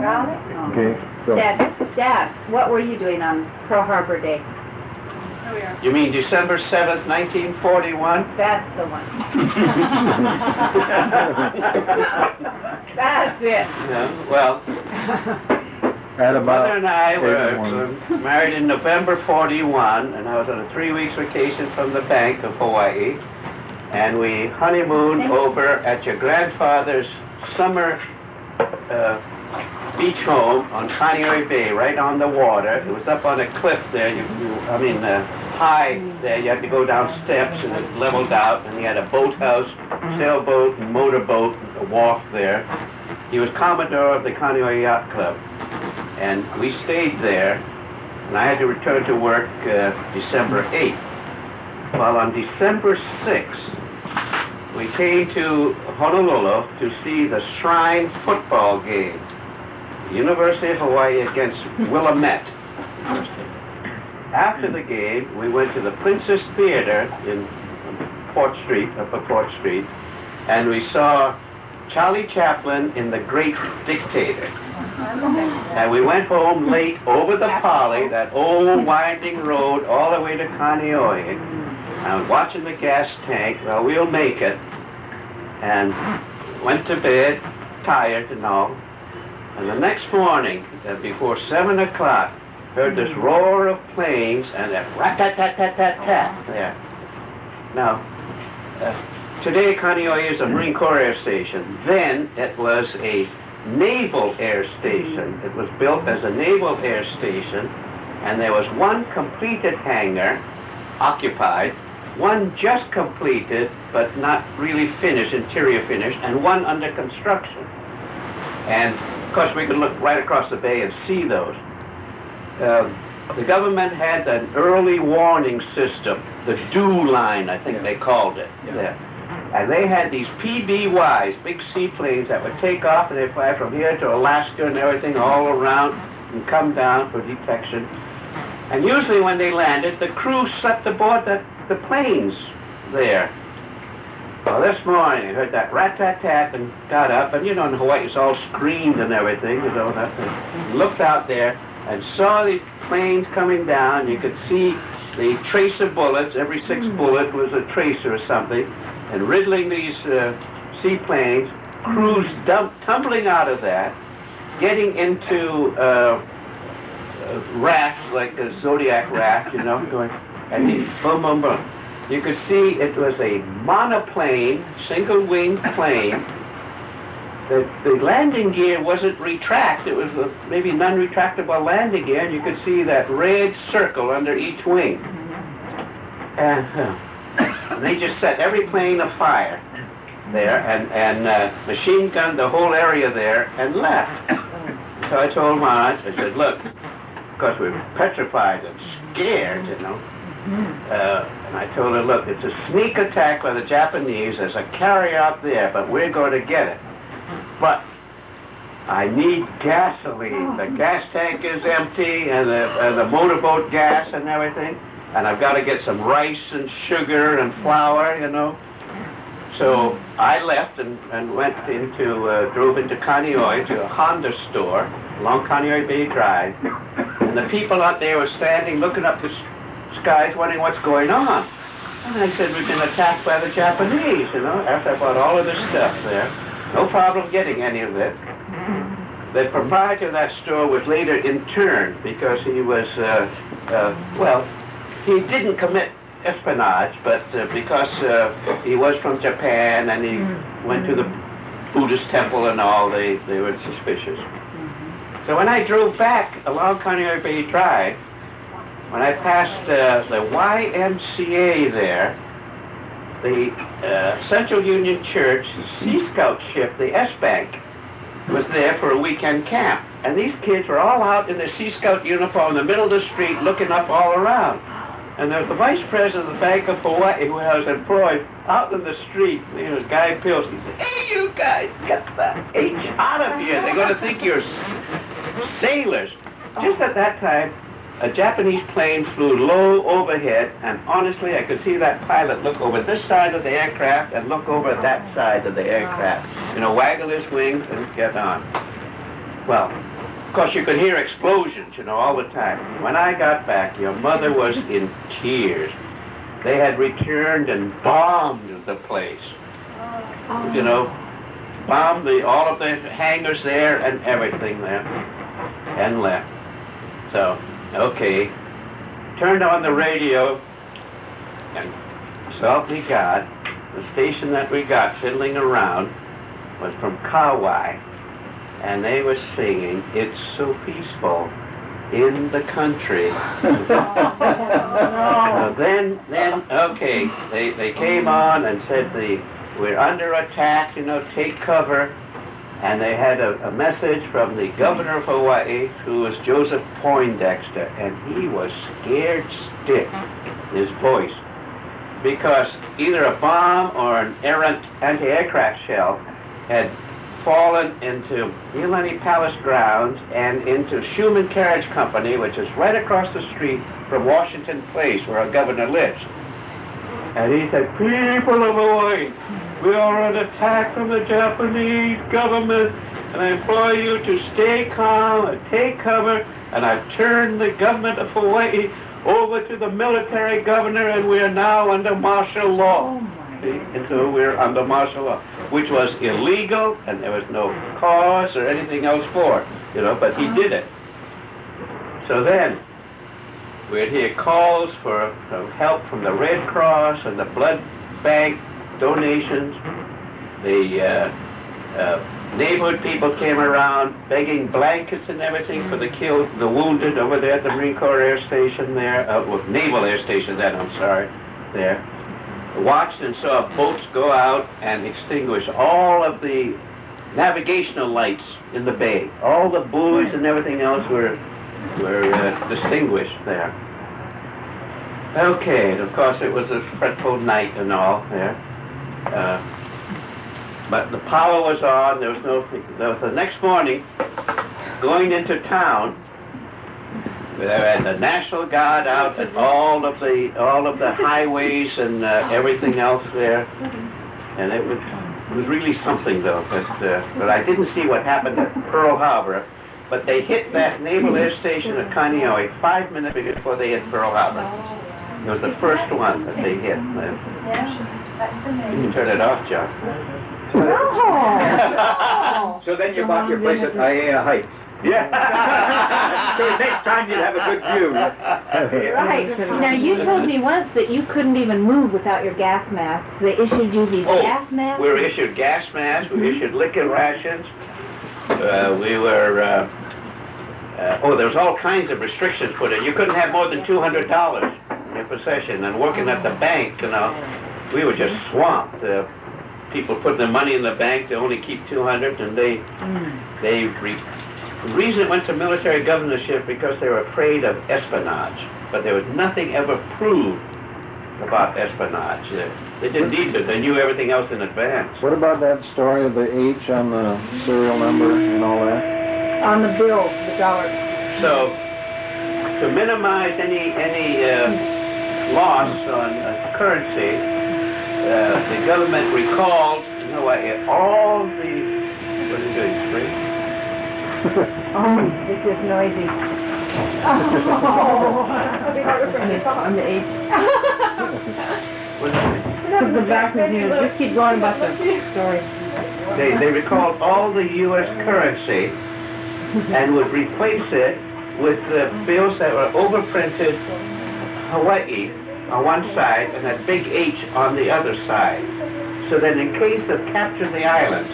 Raleigh? Okay, so Dad, what were you doing on Pearl Harbor Day? You mean December 7th, 1941? That's the one. That's it. Yeah, well, at Mother about and I were 8 married in November 41, and I was on a 3-week vacation from the Bank of Hawaii, and we honeymooned over at your grandfather's summer beach home on Kaneohe Bay, right on the water. It was up on a cliff there. High there. You had to go down steps, and it leveled out, and he had a boathouse, sailboat, and motorboat, a wharf there. He was Commodore of the Kaneohe Yacht Club, and we stayed there, and I had to return to work December 8th. Well, on December 6th, we came to Honolulu to see the Shrine football game. University of Hawaii against Willamette. After the game, we went to the Princess Theater in Port Street, upper Port Street, and we saw Charlie Chaplin in The Great Dictator. And we went home late over the Pali, that old winding road, all the way to Kaneohe. And watching the gas tank, well, we'll make it. And went to bed, tired and all. And the next morning, before 7 o'clock, heard this roar of planes and a rat-tat-tat-tat-tat-tat there. Now, today Kaneohe is a Marine Corps air station. Then it was a naval air station. It was built as a naval air station, and there was one completed hangar occupied, one just completed but not really finished, interior finished, and one under construction. And of course we could look right across the bay and see those. The government had an early warning system, the DEW line, I think they called it. Yeah. And they had these PBYs, big seaplanes that would take off, and they'd fly from here to Alaska and everything all around and come down for detection. And usually when they landed, the crew slept aboard the planes there. Well, this morning I heard that rat-tat-tat and got up, and you know in Hawaii it's all screened and everything, you know, that thing. Looked out there and saw the planes coming down. You could see the tracer bullets. Every 6 bullet was a tracer or something, and riddling these seaplanes, crews tumbling out of that, getting into rafts like the Zodiac raft, you know, going, and boom, boom, boom. You could see it was a monoplane, single-winged plane. The landing gear wasn't retract. It was a maybe non-retractable landing gear, and you could see that red circle under each wing. And they just set every plane afire there and machine gunned the whole area there and left. So I told Marge, I said, look, of course we were petrified and scared, you know. And I told her, look, it's a sneak attack by the Japanese. There's a carrier out there, but we're going to get it. But I need gasoline. The gas tank is empty, and the motorboat gas and everything. And I've got to get some rice and sugar and flour, you know. So I left and drove into Kaneohe to a Honda store along Kaneohe Bay Drive. And the people out there were standing looking up the skies wondering what's going on. And I said, we've been attacked by the Japanese, you know, after I bought all of this stuff there. No problem getting any of it. The proprietor of that store was later interned because he was, well, he didn't commit espionage, but because he was from Japan and he went to the Buddhist temple and all, they were suspicious. So when I drove back along Kaneohe Bay Drive, when I passed the YMCA there, the Central Union Church Sea Scout ship, the S-Bank, was there for a weekend camp. And these kids were all out in their Sea Scout uniform in the middle of the street looking up all around. And there was the Vice President of the Bank of Hawaii who I was employed out in the street. His name was Guy Pills. He said, hey, you guys, get the H out of here. They're going to think you're sailors. Just at that time, a Japanese plane flew low overhead, and honestly, I could see that pilot look over this side of the aircraft and look over that side of the aircraft. You know, waggle his wings and get on. Well, Of course, you could hear explosions, all the time. When I got back, your mother was in tears. They had returned and bombed the place. Bombed all of the hangars there and everything there, and left. So, okay, turned on the radio, and so help me God, the station that we got fiddling around was from Kauai, and they were singing "It's So Peaceful in the Country." Then, okay, they came on and said we're under attack, take cover. And they had a message from the governor of Hawaii, who was Joseph Poindexter, and he was scared stiff, his voice, because either a bomb or an errant anti-aircraft shell had fallen into Iolani Palace grounds and into Schumann Carriage Company, which is right across the street from Washington Place, where our governor lives. And he said, "People of Hawaii, we are under attack from the Japanese government, and I implore you to stay calm and take cover, and I've turned the government of Hawaii over to the military governor, and we are now under martial law." And so we're under martial law, which was illegal, and there was no cause or anything else for it, but he did it. So then, we'd hear calls for help from the Red Cross and the blood bank donations. The neighborhood people came around begging blankets and everything for the killed, the wounded over there at the Marine Corps Air Station there, Naval Air Station then, I'm sorry, there. Watched and saw boats go out and extinguish all of the navigational lights in the bay. All the buoys and everything else were distinguished there. Okay, and of course it was a fretful night and all there. But the power was on. There was the next morning, going into town. There had the National Guard out at all of the highways and everything else there, and it was really something though. But I didn't see what happened at Pearl Harbor. But they hit that Naval Air Station at Kaneohe 5 minutes before they hit Pearl Harbor. It was the first one that they hit. You can turn it off, John. So then you bought your place at Aiea Heights. Yeah. So next time you'd have a good view. Right. Now, you told me once that you couldn't even move without your gas masks. They issued you these gas masks? We were issued gas masks. We issued liquor rations. There was all kinds of restrictions put in. You couldn't have more than $200 in your possession. And working at the bank, we were just swamped. People putting their money in the bank, they only keep $200, and the reason it went to military governorship because they were afraid of espionage. But there was nothing ever proved about espionage. They didn't need to. They knew everything else in advance. What about that story of the H on the serial number and all that? On the bill, the dollar. So, to minimize any loss on currency, the government recalled, all the, what are you doing, spring? Oh, it's just noisy. On the H. What is it? The back of you. Just keep going about the story. They recalled all the U.S. currency and would replace it with the bills that were overprinted Hawaii on one side and a big H on the other side. So that in case of capture the islands,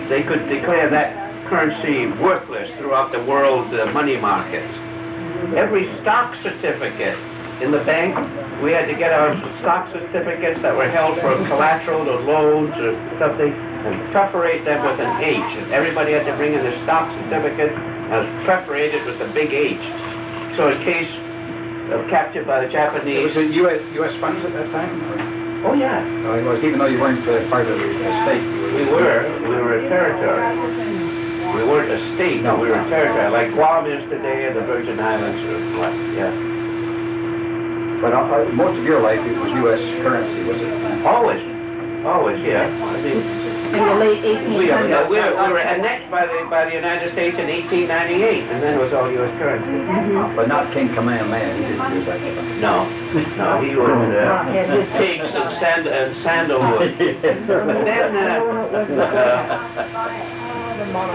they could declare that currency worthless throughout the world money markets. Every stock certificate in the bank, we had to get our stock certificates that were held for collateral or loans or something and perforate them with an H. And everybody had to bring in their stock certificates and was perforated with a big H. So in case of capture by the Japanese... Was it U.S. funds at that time? Oh yeah. It was, even though you weren't part of the state. We were a territory. We weren't a state, no, we were a territory, like Guam is today, or the Virgin Islands, or what, yeah. But most of your life, it was U.S. currency, was it? Always, yeah. I mean, in the late We were 1800s. annexed by the United States in 1898, and then it was all U.S. currency. But not King Kamehameha, he didn't use that stuff. No, no, he was pigs and sandalwood. But then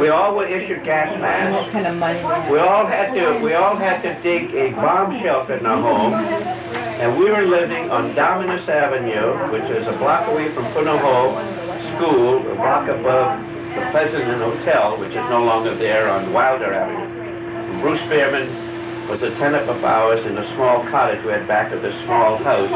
we all were issued gas masks. What kind of money they had. We all had to dig a bomb shelter in our home, and we were living on Dominus Avenue, which is a block away from Punahou School, a block above the Pleasanton Hotel, which is no longer there on Wilder Avenue. And Bruce Spearman was a tenant of ours in a small cottage we had back of this small house.